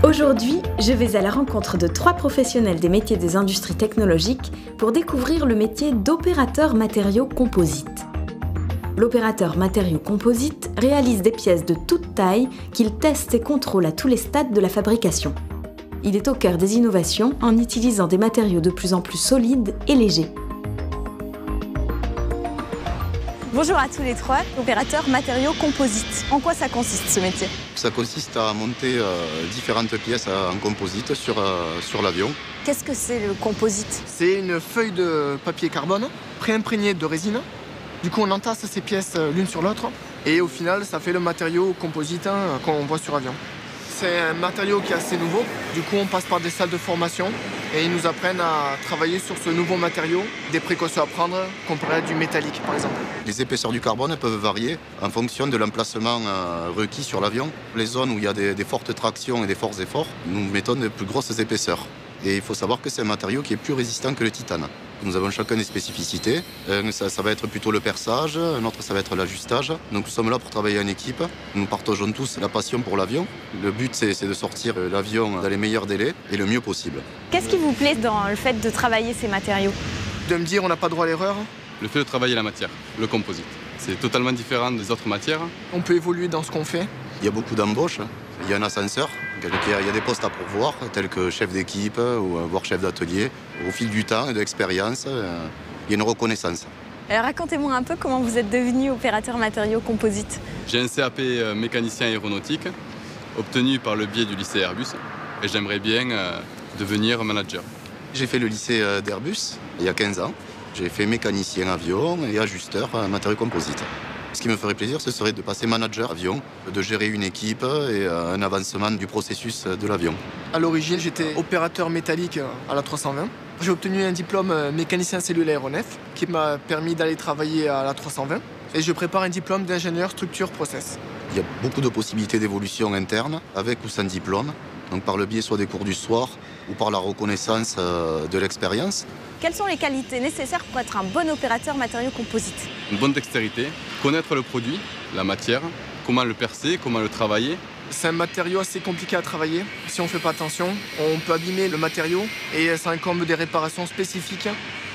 Aujourd'hui, je vais à la rencontre de 3 professionnels des métiers des industries technologiques pour découvrir le métier d'opérateur matériaux composites. L'opérateur matériaux composites réalise des pièces de toute taille qu'il teste et contrôle à tous les stades de la fabrication. Il est au cœur des innovations en utilisant des matériaux de plus en plus solides et légers. Bonjour à tous les 3, opérateurs matériaux composites. En quoi ça consiste ce métier? Ça consiste à monter différentes pièces en composite sur l'avion. Qu'est-ce que c'est le composite? C'est une feuille de papier carbone pré-imprégnée de résine. Du coup, on entasse ces pièces l'une sur l'autre et au final, ça fait le matériau composite qu'on voit sur avion. C'est un matériau qui est assez nouveau. Du coup, on passe par des salles de formation et ils nous apprennent à travailler sur ce nouveau matériau, des précautions à prendre comparé à du métallique, par exemple. Les épaisseurs du carbone peuvent varier en fonction de l'emplacement requis sur l'avion. Les zones où il y a des fortes tractions et des forts efforts, nous mettons de plus grosses épaisseurs. Et il faut savoir que c'est un matériau qui est plus résistant que le titane. Nous avons chacun des spécificités. Ça va être plutôt le perçage, un autre ça va être l'ajustage. Donc nous sommes là pour travailler en équipe. Nous partageons tous la passion pour l'avion. Le but c'est de sortir l'avion dans les meilleurs délais et le mieux possible. Qu'est-ce qui vous plaît dans le fait de travailler ces matériaux? De me dire on n'a pas droit à l'erreur. Le fait de travailler la matière, le composite. C'est totalement différent des autres matières. On peut évoluer dans ce qu'on fait. Il y a beaucoup d'embauches. Il y a un ascenseur. Il y a des postes à pourvoir, tels que chef d'équipe ou voire chef d'atelier. Au fil du temps et de l'expérience, il y a une reconnaissance. Alors racontez-moi un peu comment vous êtes devenu opérateur matériaux composites. J'ai un CAP mécanicien aéronautique, obtenu par le biais du lycée Airbus, et j'aimerais bien devenir manager. J'ai fait le lycée d'Airbus il y a 15 ans. J'ai fait mécanicien avion et ajusteur matériaux composites. Ce qui me ferait plaisir, ce serait de passer manager avion, de gérer une équipe et un avancement du processus de l'avion. À l'origine, j'étais opérateur métallique à la 320. J'ai obtenu un diplôme mécanicien cellulaire aéronef qui m'a permis d'aller travailler à la 320. Et je prépare un diplôme d'ingénieur structure process. Il y a beaucoup de possibilités d'évolution interne, avec ou sans diplôme. Donc par le biais soit des cours du soir ou par la reconnaissance de l'expérience. Quelles sont les qualités nécessaires pour être un bon opérateur matériaux composites? Une bonne dextérité, connaître le produit, la matière, comment le percer, comment le travailler. C'est un matériau assez compliqué à travailler. Si on ne fait pas attention, on peut abîmer le matériau et ça incombe des réparations spécifiques.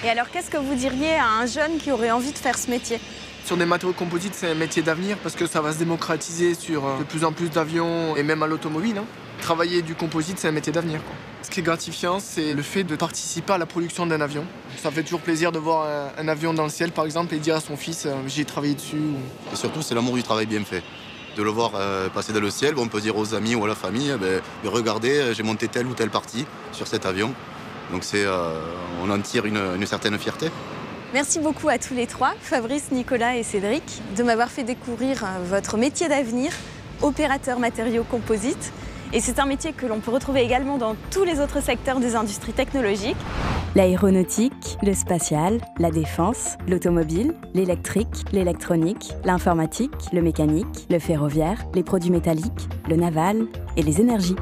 Et alors qu'est-ce que vous diriez à un jeune qui aurait envie de faire ce métier? Sur des matériaux composites, c'est un métier d'avenir parce que ça va se démocratiser sur de plus en plus d'avions et même à l'automobile. Travailler du composite, c'est un métier d'avenir. Ce qui est gratifiant, c'est le fait de participer à la production d'un avion. Ça fait toujours plaisir de voir un avion dans le ciel, par exemple, et dire à son fils « j'ai travaillé dessus ». Et surtout, c'est l'amour du travail bien fait. De le voir passer dans le ciel, on peut dire aux amis ou à la famille regardez, j'ai monté telle ou telle partie sur cet avion. Donc on en tire une certaine fierté. Merci beaucoup à tous les 3, Fabrice, Nicolas et Cédric, de m'avoir fait découvrir votre métier d'avenir, opérateur matériaux composites. Et c'est un métier que l'on peut retrouver également dans tous les autres secteurs des industries technologiques. L'aéronautique, le spatial, la défense, l'automobile, l'électrique, l'électronique, l'informatique, le mécanique, le ferroviaire, les produits métalliques, le naval et les énergies.